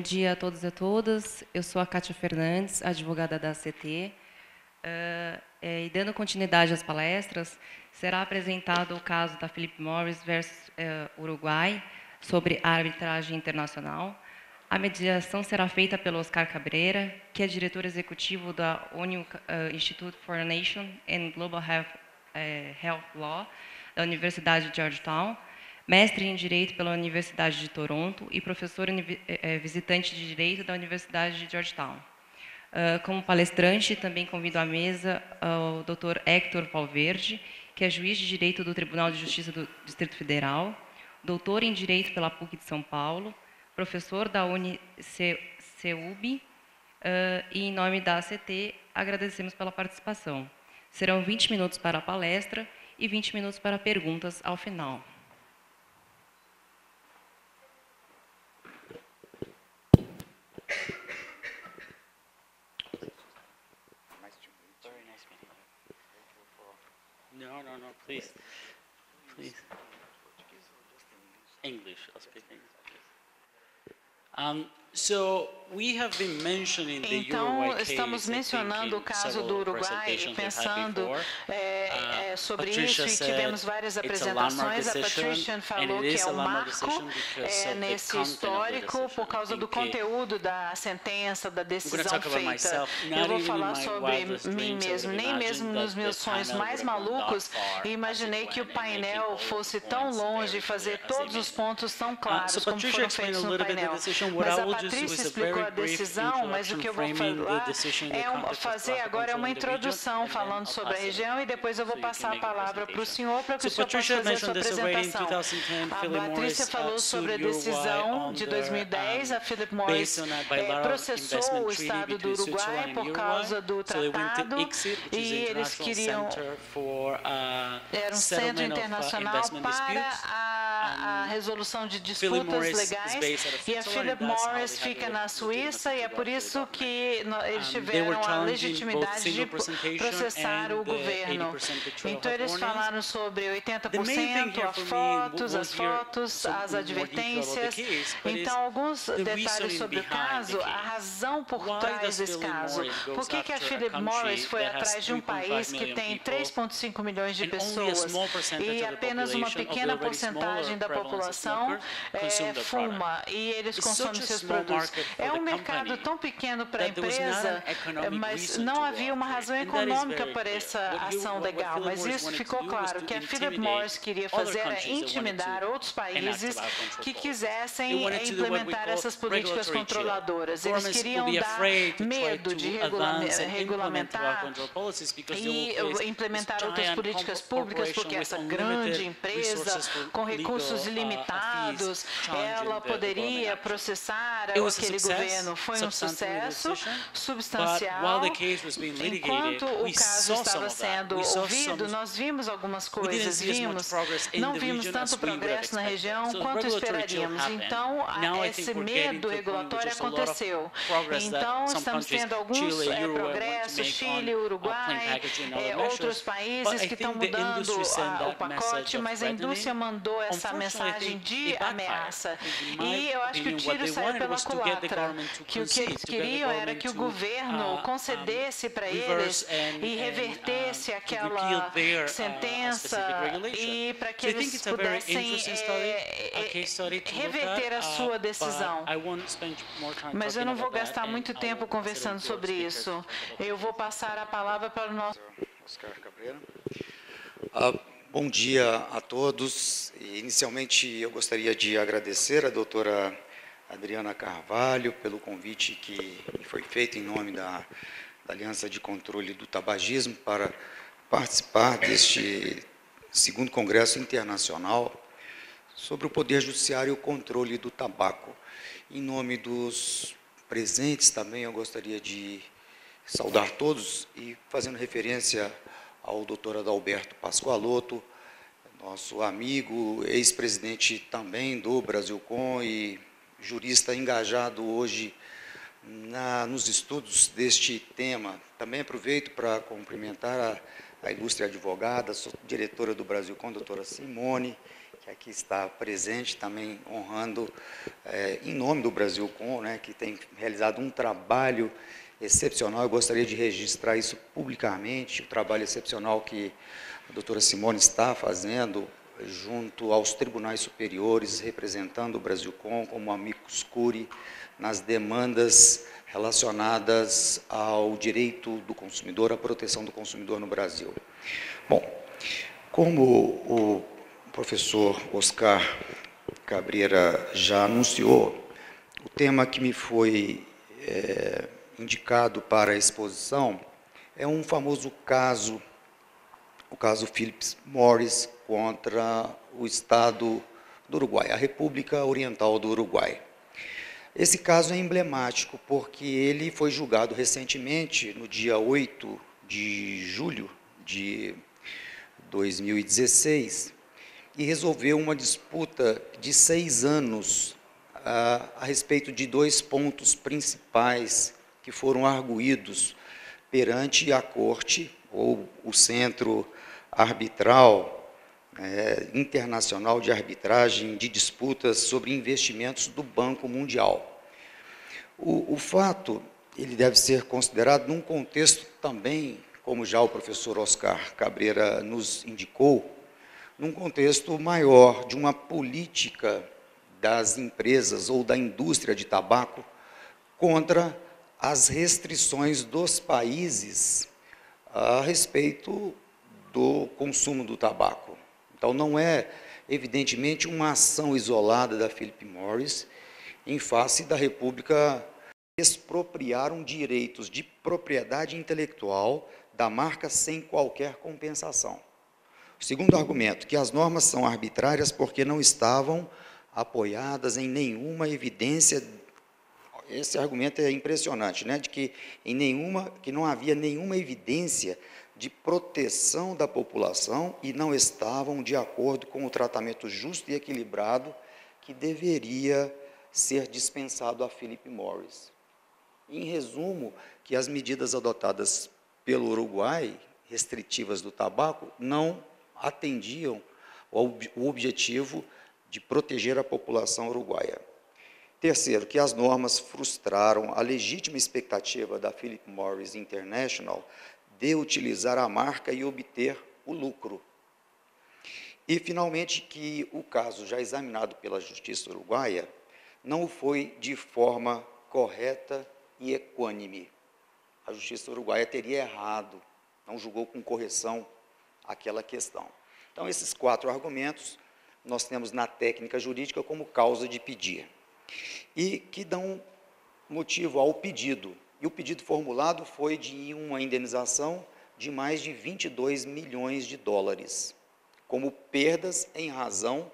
dia a todos e a todas. Eu sou a Kátia Fernandes, advogada da ACT. E dando continuidade às palestras, será apresentado o caso da Philip Morris versus Uruguai sobre a arbitragem internacional. A mediação será feita pelo Oscar Cabreira, que é diretor executivo da ONU Institute for Nation and Global Health Law, da Universidade de Georgetown, mestre em Direito pela Universidade de Toronto e professor visitante de Direito da Universidade de Georgetown. Como palestrante, também convido à mesa o Dr. Héctor Valverde, que é juiz de Direito do Tribunal de Justiça do Distrito Federal, doutor em Direito pela PUC de São Paulo, professor da UniCeub, e em nome da ACT, agradecemos pela participação. Serão 20 minutos para a palestra e 20 minutos para perguntas ao final. No, please. English, I'll speak English. Então, estamos mencionando o caso do Uruguai, pensando sobre isso, e tivemos várias apresentações. A Patricia falou que é um marco nesse histórico por causa do conteúdo da sentença, da decisão feita. Eu vou falar sobre mim mesmo. Nem mesmo nos meus sonhos mais malucos imaginei que o painel fosse tão longe e fazer todos os pontos tão claros como foram feitos no painel. Mas a Patrícia explicou a decisão, mas o que eu vou fazer agora é uma introdução falando sobre a região, e depois eu vou passar a palavra para o senhor para que o senhor possa fazer a sua apresentação. A Patrícia falou sobre a decisão de 2010. A Philip Morris processou o Estado do Uruguai por causa do tratado, e eles queriam... Era um centro internacional para a resolução de disputas legais, e a Philip Morris fica na Suíça, e é por isso que eles tiveram a legitimidade de processar o governo. Então, eles falaram sobre 80%, as fotos, as advertências. Então, alguns detalhes sobre o caso, a razão por trás desse caso. Por que a Philip Morris foi atrás de um país que tem 3,5 milhões de pessoas e apenas uma pequena porcentagem da população fuma e eles consomem seus produtos? É um mercado tão pequeno para a empresa, mas não havia uma razão econômica para essa ação legal. Mas isso ficou claro. O que a Philip Morris queria fazer era intimidar outros países que quisessem implementar essas políticas controladoras. Eles queriam dar medo de regulamentar e implementar outras políticas públicas, porque essa grande empresa, com recursos ilimitados, ela poderia processar aquele governo. Foi um sucesso substancial. Enquanto o caso estava sendo ouvido, nós vimos algumas coisas, não vimos tanto progresso na região quanto esperaríamos. Então, esse medo regulatório aconteceu. Então, estamos tendo alguns progressos, Chile, Uruguai, outros países que estão mudando o pacote, mas a indústria mandou essa mensagem de ameaça. E eu acho que o tiro saiu pela culatra, que o que eles queriam era que o governo concedesse para eles e revertesse aquela sentença, e para que eles pudessem reverter a sua decisão. Mas eu não vou gastar muito tempo conversando sobre isso. Eu vou passar a palavra para o nosso... Oscar Cabreira. Bom dia a todos. Inicialmente, eu gostaria de agradecer à doutora Adriana Carvalho pelo convite que foi feito em nome da Aliança de Controle do Tabagismo para participar deste segundo Congresso Internacional sobre o Poder Judiciário e o Controle do Tabaco. Em nome dos presentes também eu gostaria de saudar todos e fazendo referência ao doutor Adalberto Pascoaloto, nosso amigo, ex-presidente também do Brasilcom e jurista engajado hoje nos estudos deste tema. Também aproveito para cumprimentar a ilustre advogada, diretora do Brasilcom, doutora Simone, que aqui está presente, também honrando, em nome do Brasilcom, né, que tem realizado um trabalho excepcional. Eu gostaria de registrar isso publicamente, o trabalho excepcional que a doutora Simone está fazendo junto aos tribunais superiores, representando o Brasilcom como amicus curiae nas demandas relacionadas ao direito do consumidor, à proteção do consumidor no Brasil. Bom, como o professor Oscar Cabreira já anunciou, o tema que me foi indicado para a exposição é um famoso caso, o caso Philip Morris contra o Estado do Uruguai, a República Oriental do Uruguai. Esse caso é emblemático porque ele foi julgado recentemente, no dia 8 de julho de 2016, e resolveu uma disputa de 6 anos a respeito de 2 pontos principais que foram arguídos perante a Corte, ou o Centro Arbitral Internacional de Arbitragem de Disputas sobre Investimentos do Banco Mundial. O fato, ele deve ser considerado num contexto também, como já o professor Oscar Cabreira nos indicou, num contexto maior de uma política das empresas ou da indústria de tabaco contra as restrições dos países a respeito do consumo do tabaco. Então, não é, evidentemente, uma ação isolada da Philip Morris em face da República expropriaram direitos de propriedade intelectual da marca sem qualquer compensação. O segundo argumento, que as normas são arbitrárias porque não estavam apoiadas em nenhuma evidência. Esse argumento é impressionante, né? De que não havia nenhuma evidência de proteção da população e não estavam de acordo com o tratamento justo e equilibrado que deveria ser dispensado a Philip Morris. Em resumo, que as medidas adotadas pelo Uruguai, restritivas do tabaco, não atendiam o objetivo de proteger a população uruguaia. Terceiro, que as normas frustraram a legítima expectativa da Philip Morris International de utilizar a marca e obter o lucro. E, finalmente, que o caso já examinado pela Justiça Uruguaia não foi de forma correta e equânime. A Justiça Uruguaia teria errado, não julgou com correção aquela questão. Então, esses 4 argumentos nós temos na técnica jurídica como causa de pedir, e que dão motivo ao pedido. E o pedido formulado foi de uma indenização de mais de 22 milhões de dólares, como perdas em razão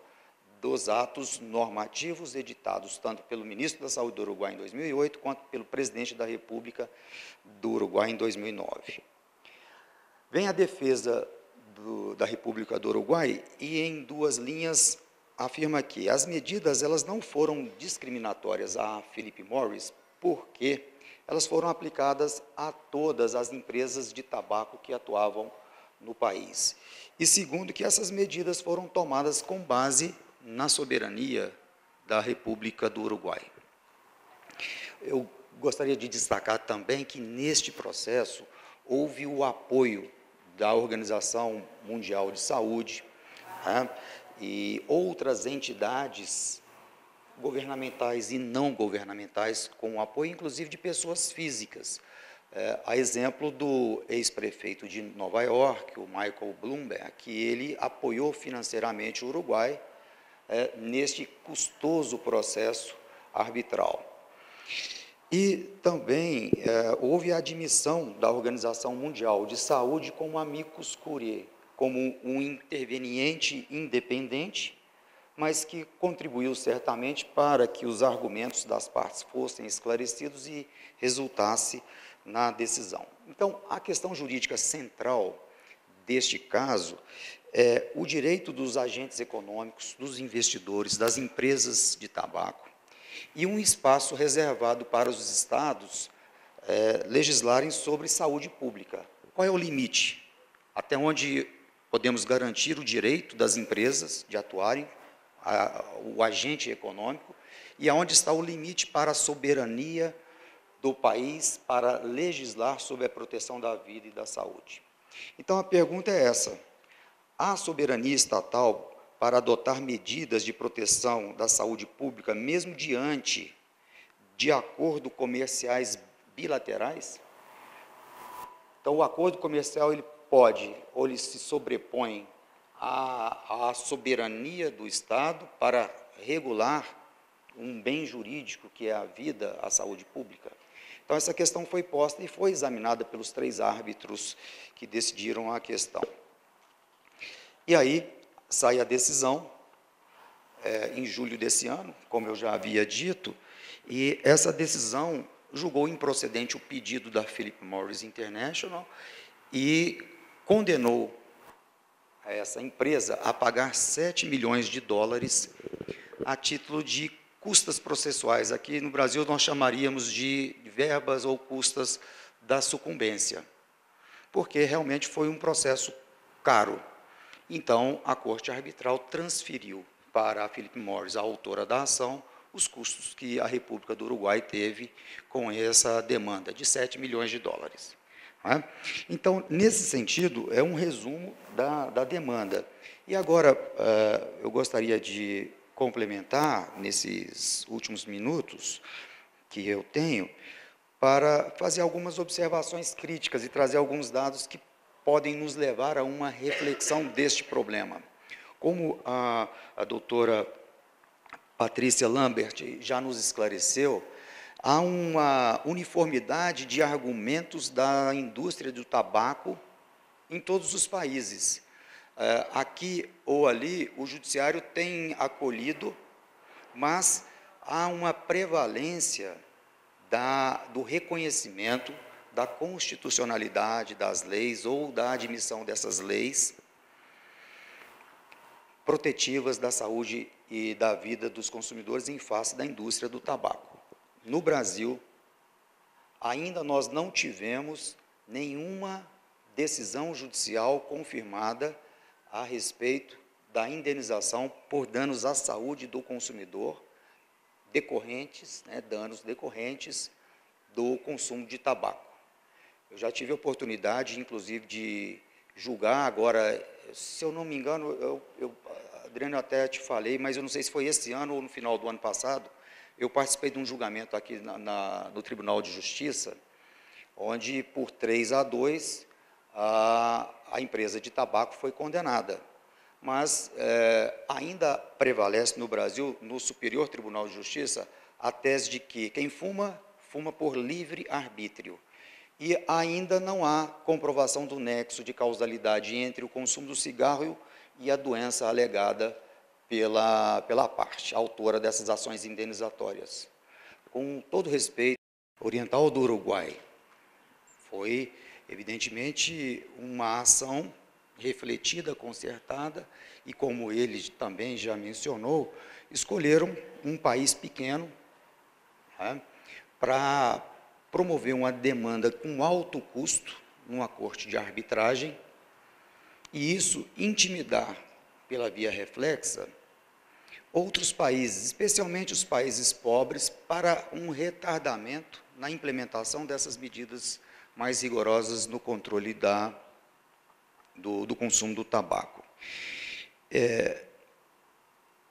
dos atos normativos editados tanto pelo ministro da Saúde do Uruguai em 2008, quanto pelo presidente da República do Uruguai em 2009. Vem a defesa da República do Uruguai e, em 2 linhas, afirma que as medidas elas não foram discriminatórias a Philip Morris porque elas foram aplicadas a todas as empresas de tabaco que atuavam no país. E segundo, que essas medidas foram tomadas com base na soberania da República do Uruguai. Eu gostaria de destacar também que, neste processo, houve o apoio da Organização Mundial de Saúde, e outras entidades governamentais e não governamentais, com o apoio, inclusive, de pessoas físicas. A exemplo do ex-prefeito de Nova York, o Michael Bloomberg, que ele apoiou financeiramente o Uruguai neste custoso processo arbitral. E também houve a admissão da Organização Mundial de Saúde como amicus curiae, como um interveniente independente, mas que contribuiu certamente para que os argumentos das partes fossem esclarecidos e resultasse na decisão. Então, a questão jurídica central deste caso é o direito dos agentes econômicos, dos investidores, das empresas de tabaco, e um espaço reservado para os estados legislarem sobre saúde pública. Qual é o limite? Até onde podemos garantir o direito das empresas de atuarem o agente econômico, e aonde está o limite para a soberania do país para legislar sobre a proteção da vida e da saúde. Então, a pergunta é essa: há soberania estatal para adotar medidas de proteção da saúde pública, mesmo diante de acordos comerciais bilaterais? Então, o acordo comercial ele pode, ou ele se sobrepõe à soberania do Estado para regular um bem jurídico que é a vida, a saúde pública. Então, essa questão foi posta e foi examinada pelos 3 árbitros que decidiram a questão. E aí, sai a decisão, em julho desse ano, como eu já havia dito, e essa decisão julgou improcedente o pedido da Philip Morris International e condenou essa empresa a pagar 7 milhões de dólares a título de custas processuais. Aqui no Brasil nós chamaríamos de verbas ou custas da sucumbência, porque realmente foi um processo caro. Então, a Corte Arbitral transferiu para a Philip Morris, a autora da ação, os custos que a República do Uruguai teve com essa demanda de 7 milhões de dólares. Então, nesse sentido, é um resumo da demanda. E agora, eu gostaria de complementar, nesses últimos minutos que eu tenho, para fazer algumas observações críticas e trazer alguns dados que podem nos levar a uma reflexão deste problema. Como a doutora Patrícia Lambert já nos esclareceu, há uma uniformidade de argumentos da indústria do tabaco em todos os países. Aqui ou ali, o judiciário tem acolhido, mas há uma prevalência do reconhecimento da constitucionalidade das leis ou da admissão dessas leis protetivas da saúde e da vida dos consumidores em face da indústria do tabaco. No Brasil, ainda nós não tivemos nenhuma decisão judicial confirmada a respeito da indenização por danos à saúde do consumidor decorrentes, danos decorrentes do consumo de tabaco. Eu já tive a oportunidade, inclusive, de julgar agora, se eu não me engano, Adriano, até te falei, mas eu não sei se foi esse ano ou no final do ano passado, eu participei de um julgamento aqui no Tribunal de Justiça, onde, por 3-2, a empresa de tabaco foi condenada. Mas ainda prevalece no Brasil, no Superior Tribunal de Justiça, a tese de que quem fuma, fuma por livre arbítrio. E ainda não há comprovação do nexo de causalidade entre o consumo do cigarro e a doença alegada pela parte autora dessas ações indenizatórias. Com todo respeito, Oriental do Uruguai foi, evidentemente, uma ação refletida, concertada, e como ele também já mencionou, escolheram um país pequeno para promover uma demanda com alto custo numa corte de arbitragem, e isso intimidar, pela via reflexa, outros países, especialmente os países pobres, para um retardamento na implementação dessas medidas mais rigorosas no controle do consumo do tabaco.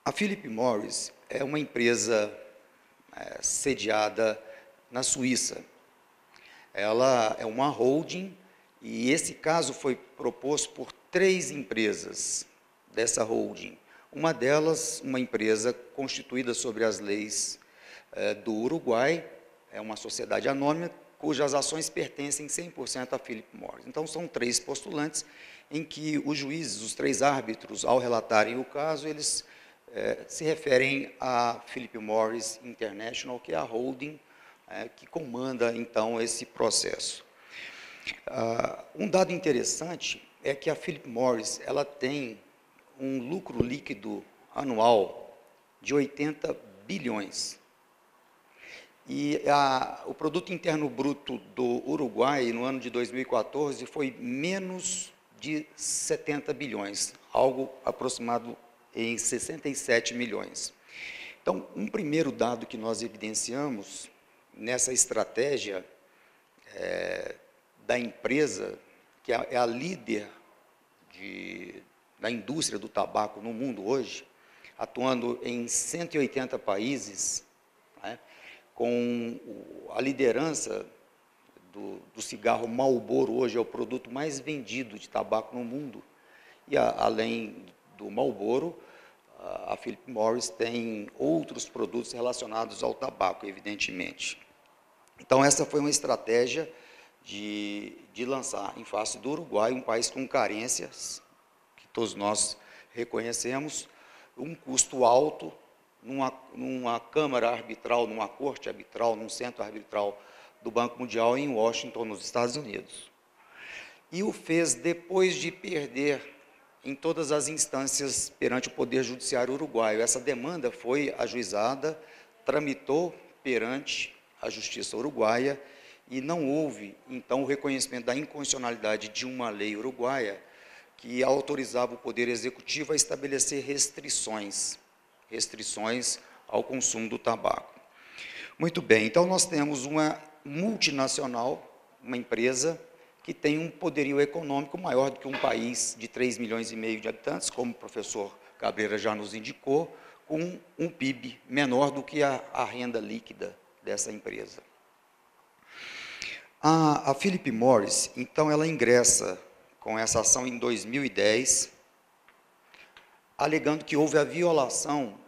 A Philip Morris é uma empresa sediada na Suíça. Ela é uma holding, e esse caso foi proposto por 3 empresas dessa holding. Uma delas, uma empresa constituída sobre as leis do Uruguai, é uma sociedade anônima, cujas ações pertencem 100% à Philip Morris. Então, são 3 postulantes em que os juízes, os 3 árbitros, ao relatarem o caso, eles se referem à Philip Morris International, que é a holding que comanda, então, esse processo. Um dado interessante é que a Philip Morris ela tem um lucro líquido anual de 80 bilhões. E o produto interno bruto do Uruguai, no ano de 2014, foi menos de 70 bilhões, algo aproximado em 67 milhões. Então, um primeiro dado que nós evidenciamos nessa estratégia da empresa, que é a líder da indústria do tabaco no mundo hoje, atuando em 180 países, né, com a liderança do cigarro Marlboro, hoje é o produto mais vendido de tabaco no mundo. E além do Marlboro, a Philip Morris tem outros produtos relacionados ao tabaco, evidentemente. Então, essa foi uma estratégia de lançar em face do Uruguai, um país com carências, que todos nós reconhecemos, um custo alto, numa câmara arbitral, numa corte arbitral, num centro arbitral do Banco Mundial em Washington, nos Estados Unidos. E o fez depois de perder em todas as instâncias perante o Poder Judiciário uruguaio. Essa demanda foi ajuizada, tramitou perante a Justiça uruguaia e não houve, então, o reconhecimento da inconstitucionalidade de uma lei uruguaia que autorizava o Poder Executivo a estabelecer restrições ao consumo do tabaco. Muito bem, então nós temos uma multinacional, uma empresa que tem um poderio econômico maior do que um país de 3,5 milhões de habitantes, como o professor Cabreira já nos indicou, com um PIB menor do que a renda líquida dessa empresa. A Philip Morris, então, ela ingressa com essa ação em 2010, alegando que houve a violação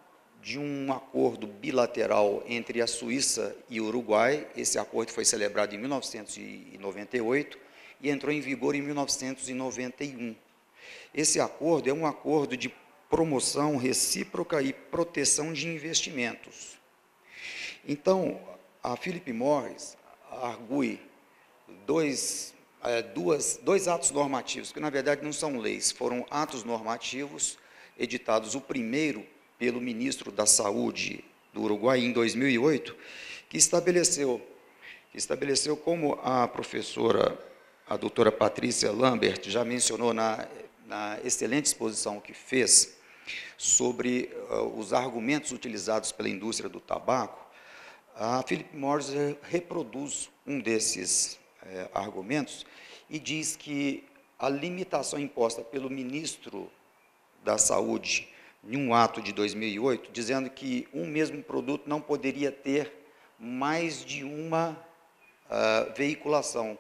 de um acordo bilateral entre a Suíça e o Uruguai. Esse acordo foi celebrado em 1998 e entrou em vigor em 1991. Esse acordo é um acordo de promoção recíproca e proteção de investimentos. Então, a Philip Morris argue dois atos normativos, que na verdade não são leis, foram atos normativos editados, o primeiro pelo ministro da Saúde do Uruguai em 2008, que estabeleceu como a professora, a doutora Patrícia Lambert, já mencionou na excelente exposição que fez sobre os argumentos utilizados pela indústria do tabaco, a Philip Morris reproduz um desses argumentos e diz que a limitação imposta pelo ministro da Saúde em um ato de 2008, dizendo que um mesmo produto não poderia ter mais de uma veiculação,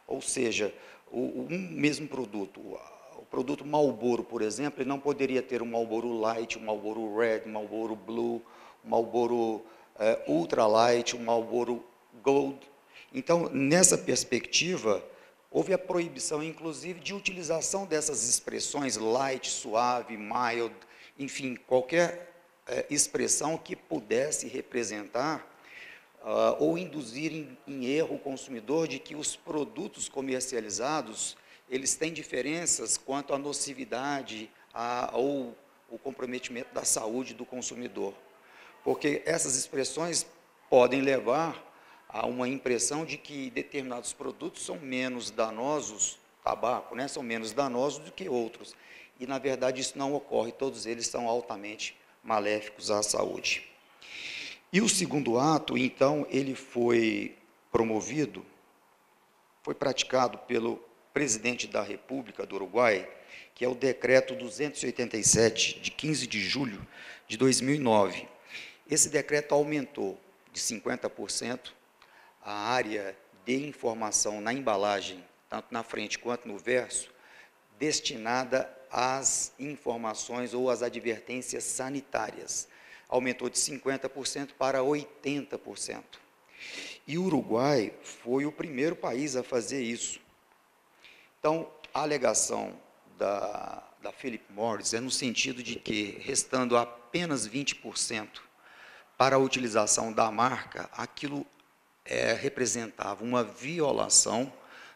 ou seja, um mesmo produto, o produto Marlboro, por exemplo, ele não poderia ter um Marlboro Light, um Marlboro Red, um Marlboro Blue, um Marlboro Ultra Light, um Marlboro Gold. Então, nessa perspectiva, houve a proibição, inclusive, de utilização dessas expressões light, suave, mild, enfim, qualquer expressão que pudesse representar ou induzir em erro o consumidor de que os produtos comercializados, eles têm diferenças quanto à nocividade ou o comprometimento da saúde do consumidor. Porque essas expressões podem levar a uma impressão de que determinados produtos são menos danosos, tabaco, né, são menos danosos do que outros. E, na verdade, isso não ocorre, todos eles são altamente maléficos à saúde. E o segundo ato, então, ele foi promovido, foi praticado pelo presidente da República do Uruguai, que é o decreto 287, de 15 de julho de 2009. Esse decreto aumentou de 50% a área de informação na embalagem, tanto na frente quanto no verso, destinada às informações ou às advertências sanitárias. Aumentou de 50% para 80%. E o Uruguai foi o primeiro país a fazer isso. Então, a alegação da Philip Morris é no sentido de que, restando apenas 20% para a utilização da marca, aquilo representava uma violação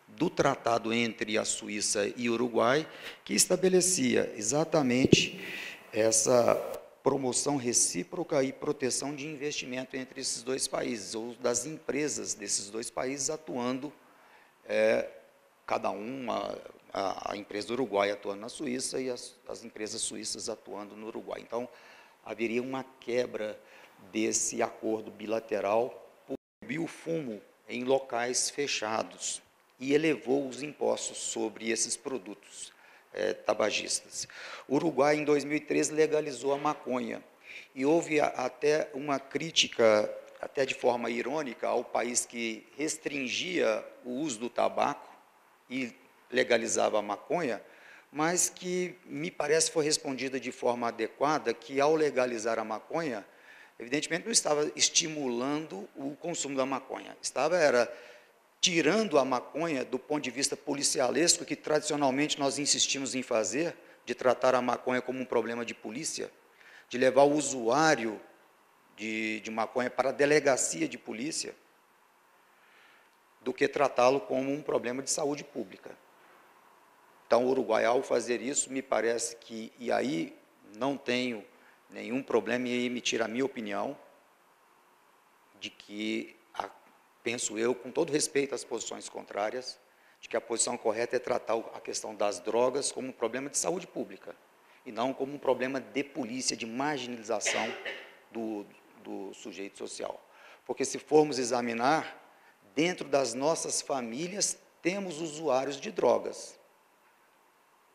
do tratado entre a Suíça e o Uruguai, que estabelecia exatamente essa promoção recíproca e proteção de investimento entre esses dois países, ou das empresas desses dois países atuando cada uma, a empresa do Uruguai atuando na Suíça e as empresas suíças atuando no Uruguai. Então, haveria uma quebra desse acordo bilateral por proibir o fumo em locais fechados e elevou os impostos sobre esses produtos tabagistas. O Uruguai, em 2013, legalizou a maconha e houve até uma crítica, até de forma irônica, ao país que restringia o uso do tabaco e legalizava a maconha, mas que me parece foi respondida de forma adequada, que ao legalizar a maconha, evidentemente não estava estimulando o consumo da maconha, era tirando a maconha do ponto de vista policialesco, que tradicionalmente nós insistimos em fazer, de tratar a maconha como um problema de polícia, de levar o usuário de maconha para a delegacia de polícia, do que tratá-lo como um problema de saúde pública. Então, o Uruguai, ao fazer isso, me parece que, e aí não tenho nenhum problema em emitir a minha opinião, de que, penso eu, com todo respeito às posições contrárias, de que a posição correta é tratar a questão das drogas como um problema de saúde pública, e não como um problema de polícia, de marginalização do sujeito social. Porque se formos examinar, dentro das nossas famílias, temos usuários de drogas.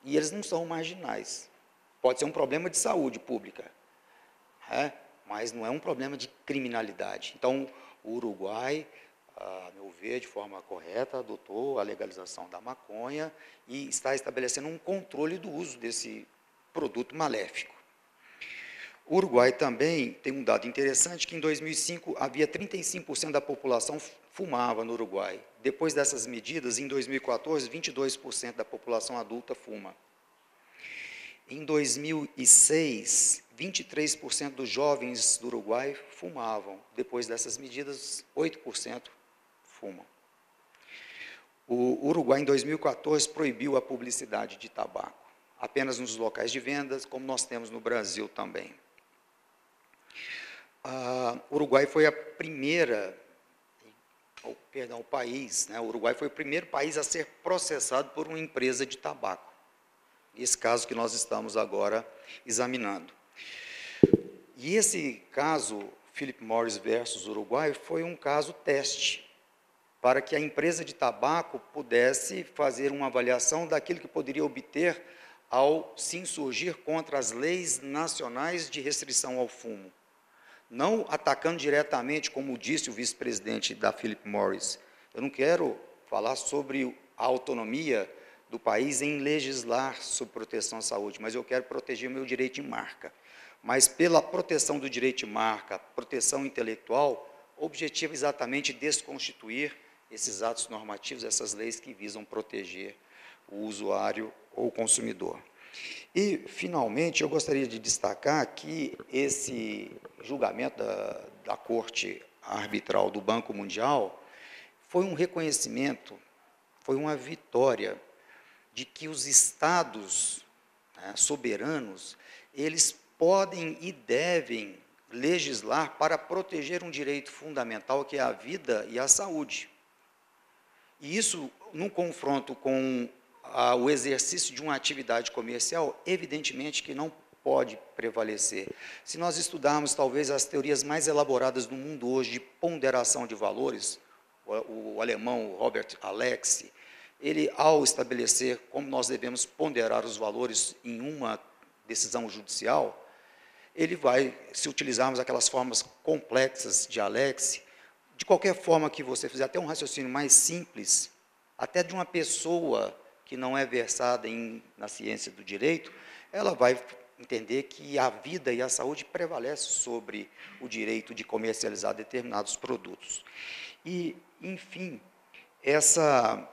E eles não são marginais. Pode ser um problema de saúde pública, mas não é um problema de criminalidade. Então, o Uruguai, a meu ver, de forma correta, adotou a legalização da maconha e está estabelecendo um controle do uso desse produto maléfico. O Uruguai também tem um dado interessante, que em 2005 havia 35% da população fumava no Uruguai. Depois dessas medidas, em 2014, 22% da população adulta fuma. Em 2006, 23% dos jovens do Uruguai fumavam. Depois dessas medidas, 8% fumam. O Uruguai, em 2014, proibiu a publicidade de tabaco, apenas nos locais de vendas, como nós temos no Brasil também. O Uruguai foi a primeira, o país, o Uruguai foi o primeiro país a ser processado por uma empresa de tabaco. Esse caso que nós estamos agora examinando. E esse caso, Philip Morris versus Uruguai, foi um caso teste, para que a empresa de tabaco pudesse fazer uma avaliação daquilo que poderia obter ao se insurgir contra as leis nacionais de restrição ao fumo. Não atacando diretamente, como disse o vice-presidente da Philip Morris. Eu não quero falar sobre a autonomia do país em legislar sobre proteção à saúde, mas eu quero proteger o meu direito de marca. Mas pela proteção do direito de marca, proteção intelectual, o objetivo é exatamente desconstituir esses atos normativos, essas leis que visam proteger o usuário ou o consumidor. E, finalmente, eu gostaria de destacar que esse julgamento da Corte Arbitral do Banco Mundial foi um reconhecimento, foi uma vitória de que os estados soberanos, eles podem e devem legislar para proteger um direito fundamental, que é a vida e a saúde. E isso, num confronto com o exercício de uma atividade comercial, evidentemente que não pode prevalecer. Se nós estudarmos, talvez, as teorias mais elaboradas do mundo hoje de ponderação de valores, o alemão Robert Alex, ele, ao estabelecer como nós devemos ponderar os valores em uma decisão judicial, ele vai, se utilizarmos aquelas formas complexas de Alex, de qualquer forma que você fizer, até um raciocínio mais simples, até de uma pessoa que não é versada na ciência do direito, ela vai entender que a vida e a saúde prevalecem sobre o direito de comercializar determinados produtos. E, enfim, essa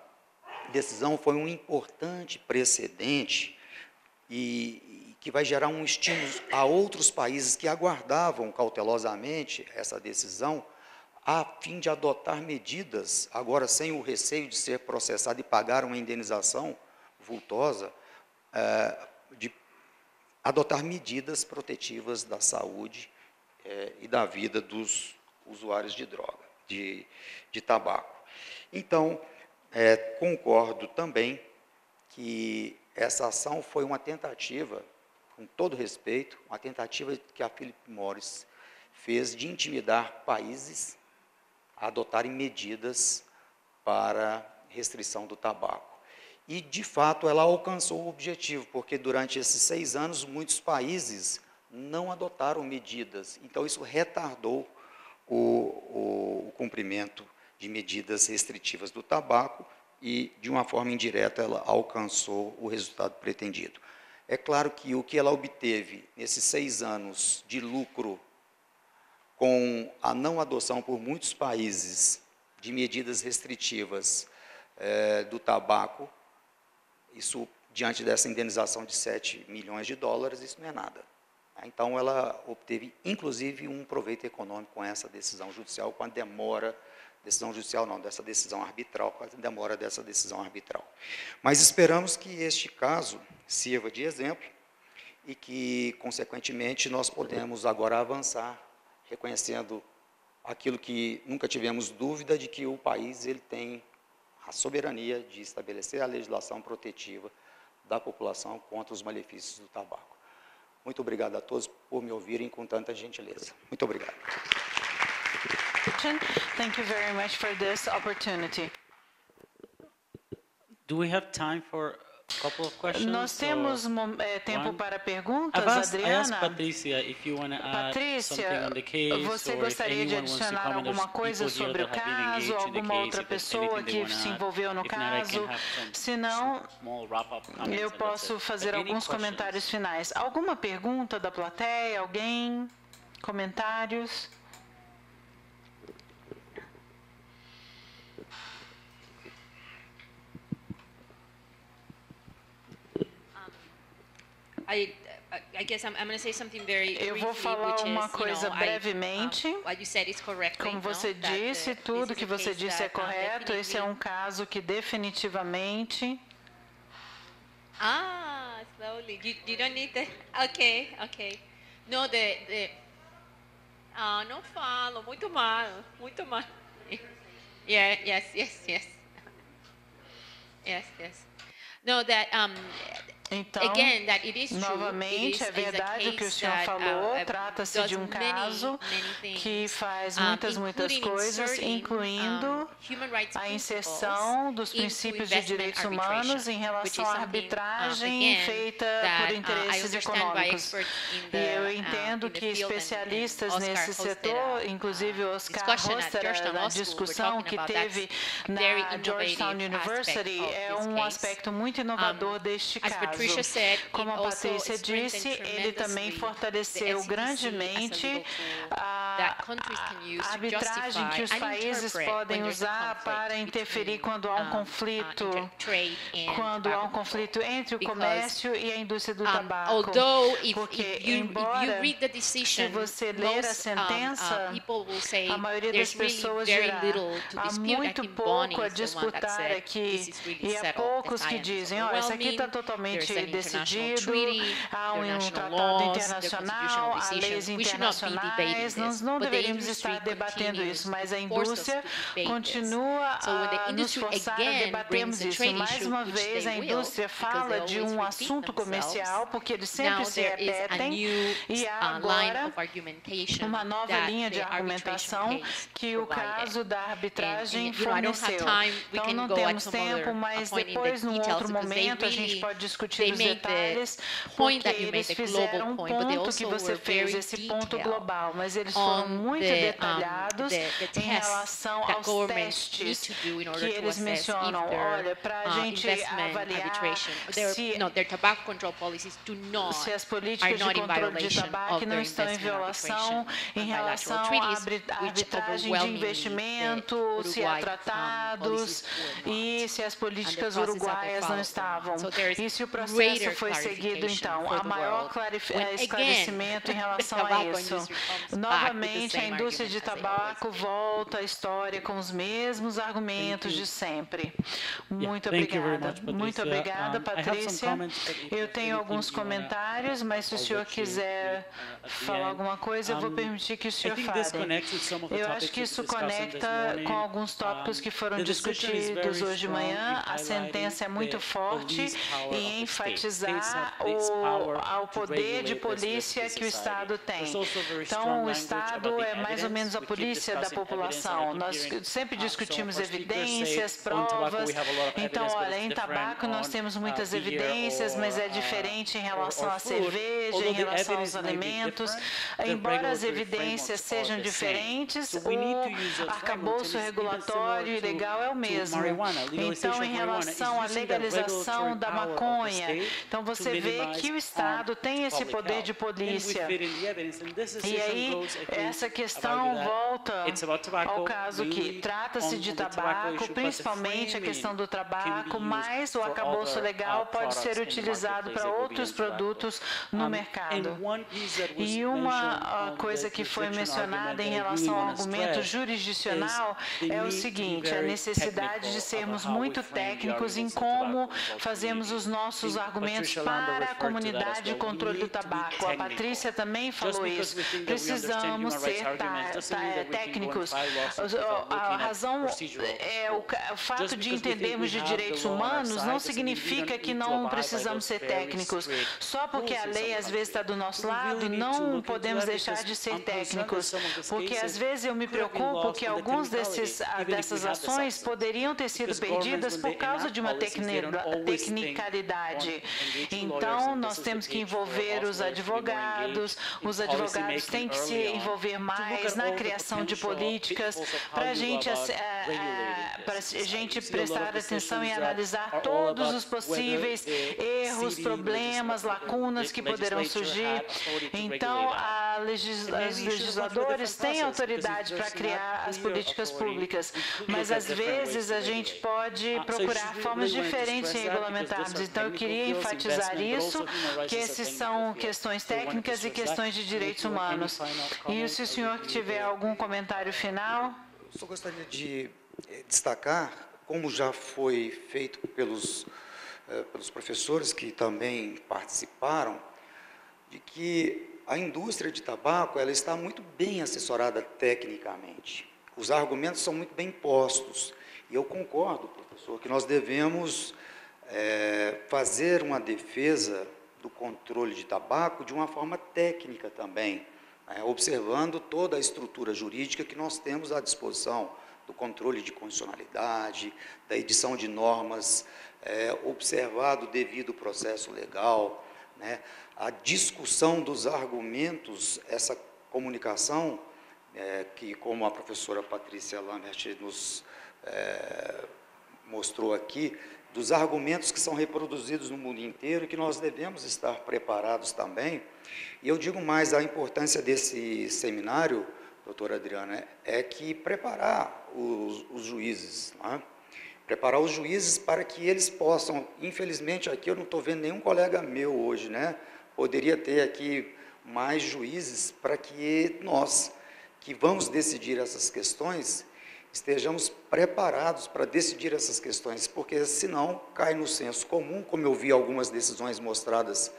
decisão foi um importante precedente e que vai gerar um estímulo a outros países que aguardavam cautelosamente essa decisão, a fim de adotar medidas, agora sem o receio de ser processado e pagar uma indenização vultosa, de adotar medidas protetivas da saúde e da vida dos usuários de droga, de tabaco. Então, concordo também que essa ação foi uma tentativa, com todo respeito, uma tentativa que a Philip Morris fez de intimidar países a adotarem medidas para restrição do tabaco. E, de fato, ela alcançou o objetivo, porque durante esses 6 anos, muitos países não adotaram medidas. Então, isso retardou o cumprimento de medidas restritivas do tabaco e, de uma forma indireta, ela alcançou o resultado pretendido. É claro que o que ela obteve nesses 6 anos de lucro com a não adoção por muitos países de medidas restritivas do tabaco, isso, diante dessa indenização de 7 milhões de dólares, isso não é nada. Então, ela obteve, inclusive, um proveito econômico com essa decisão judicial, com a demora, decisão judicial não, dessa decisão arbitral, com a demora dessa decisão arbitral. Mas esperamos que este caso sirva de exemplo e que, consequentemente, nós podemos agora avançar, reconhecendo aquilo que nunca tivemos dúvida de que o país ele tem a soberania de estabelecer a legislação protetiva da população contra os malefícios do tabaco. Muito obrigado a todos por me ouvirem com tanta gentileza. Muito obrigado. Thank you very much for this opportunity. Do we have time for a couple of questions? Nós temos tempo para perguntas, Adriana. Patrícia, você gostaria de adicionar alguma coisa sobre o caso, alguma outra pessoa que se envolveu no caso? Se não, eu posso fazer alguns comentários finais. Alguma pergunta da plateia? Alguém? Comentários? Eu vou falar uma coisa brevemente. Como você disse, tudo que você disse é correto. Esse é um caso que definitivamente... Slowly. You don't need the... Okay. No, não falo. Muito mal. Yes. No, that... Então, novamente, é verdade o que o senhor falou, trata-se de um caso que faz muitas coisas, incluindo a inserção dos princípios de direitos humanos em relação à arbitragem feita por interesses econômicos. E eu entendo que especialistas nesse setor, inclusive Oscar Hofstadter, na discussão que teve na Georgetown University, é um aspecto muito inovador deste caso. Como a Patrícia disse, ele também fortaleceu grandemente a arbitragem que os países podem usar para interferir quando há um conflito, entre o comércio e a indústria do tabaco. Porque, embora, se você ler a sentença, a maioria das pessoas dirá, há muito pouco a disputar aqui, e há poucos que dizem, isso aqui está totalmente decidido, há um tratado internacional, há leis internacionais, nós não deveríamos estar debatendo isso, mas a indústria continua a nos forçar a debatermos isso. Mais uma vez, a indústria fala de um assunto comercial, porque eles sempre se repetem, e há agora uma nova linha de argumentação que o caso da arbitragem forneceu. Então, não temos tempo, mas depois, num outro momento, a gente pode discutir os detalhes, porque eles fizeram um ponto que você fez, esse ponto global, mas eles foram muito detalhados em relação aos testes que eles mencionam. Olha, para a gente avaliar se as políticas de controle de tabaco não estão em violação em relação à arbitragem de investimento, se há tratados e se as políticas uruguaias não estavam. E se o processo foi seguido, então, há maior esclarecimento em relação a isso. Novamente, Infelizmente, a indústria de tabaco volta à história com os mesmos argumentos de sempre. Muito obrigada. Muito obrigada, Patrícia. Eu tenho alguns comentários, mas se o senhor quiser falar alguma coisa, eu vou permitir que o senhor fale. Eu acho que isso conecta com alguns tópicos que foram discutidos hoje de manhã. A sentença é muito forte em enfatizar o poder de polícia que o Estado tem. Então, o Estado é mais ou menos a polícia da população. Nós sempre discutimos evidências, provas. Então, olha, em tabaco nós temos muitas evidências, mas é diferente em relação à cerveja, em relação aos alimentos. Embora as evidências sejam diferentes, o arcabouço regulatório e legal é o mesmo. Então, em relação à legalização da maconha, então você vê que o Estado tem esse poder de polícia. E aí, essa questão volta ao caso que trata-se de tabaco, principalmente a questão do tabaco, mas o arcabouço legal pode ser utilizado para outros produtos no mercado. E uma coisa que foi mencionada em relação ao argumento jurisdicional é o seguinte: a necessidade de sermos muito técnicos em como fazemos os nossos argumentos para a comunidade de controle do tabaco. A Patrícia também falou isso. Precisamos ser técnicos. A razão é o fato de entendermos de direitos humanos não significa que não precisamos ser técnicos. Só porque a lei às vezes está do nosso lado, não podemos deixar de ser técnicos. Porque às vezes eu me preocupo que alguns dessas ações poderiam ter sido perdidas por causa de uma tecnicalidade. Então, nós temos que envolver os advogados têm que se envolver mais na criação de políticas para a gente prestar atenção e analisar todos os possíveis erros, problemas, lacunas que poderão surgir. Então, os legisladores têm autoridade para criar as políticas públicas, mas às vezes a gente pode procurar formas diferentes de regulamentarmos. Então, eu queria enfatizar isso, que esses são questões técnicas e questões de direitos humanos. E se o senhor tiver algum comentário final? Eu só gostaria de destacar, como já foi feito pelos professores que também participaram, de que a indústria de tabaco ela está muito bem assessorada tecnicamente. Os argumentos são muito bem postos. E eu concordo, professor, que nós devemos fazer uma defesa do controle de tabaco de uma forma técnica também, observando toda a estrutura jurídica que nós temos à disposição, do controle de constitucionalidade, da edição de normas, observado o devido processo legal, né, a discussão dos argumentos, essa comunicação, que, como a professora Patrícia Lambert nos mostrou aqui, dos argumentos que são reproduzidos no mundo inteiro e que nós devemos estar preparados também. E eu digo mais, a importância desse seminário, doutora Adriana, é que preparar os juízes, né? Preparar os juízes para que eles possam, infelizmente aqui eu não estou vendo nenhum colega meu hoje, né? Poderia ter aqui mais juízes para que nós, que vamos decidir essas questões, estejamos preparados para decidir essas questões, porque senão cai no senso comum, como eu vi algumas decisões mostradas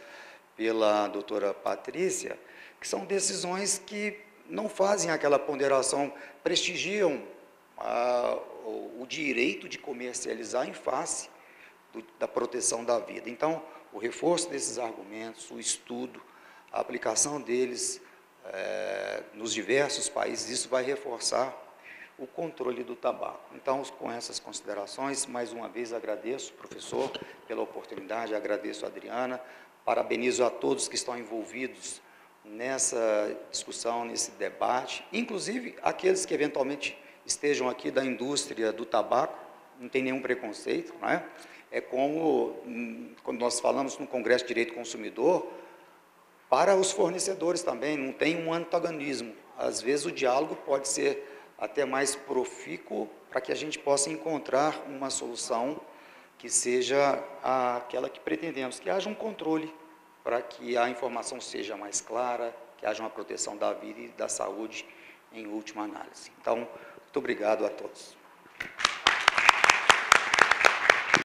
pela doutora Patrícia, que são decisões que não fazem aquela ponderação, prestigiam o direito de comercializar em face da proteção da vida. Então, o reforço desses argumentos, o estudo, a aplicação deles nos diversos países, isso vai reforçar o controle do tabaco. Então, com essas considerações, mais uma vez agradeço, professor, pela oportunidade, agradeço a Adriana, parabenizo a todos que estão envolvidos nessa discussão, nesse debate, inclusive aqueles que eventualmente estejam aqui da indústria do tabaco, não tem nenhum preconceito, não é? É como quando nós falamos no Congresso de Direito do Consumidor, para os fornecedores também, não tem um antagonismo. Às vezes o diálogo pode ser até mais profícuo para que a gente possa encontrar uma solução que seja aquela que pretendemos, que haja um controle para que a informação seja mais clara, que haja uma proteção da vida e da saúde em última análise. Então, muito obrigado a todos.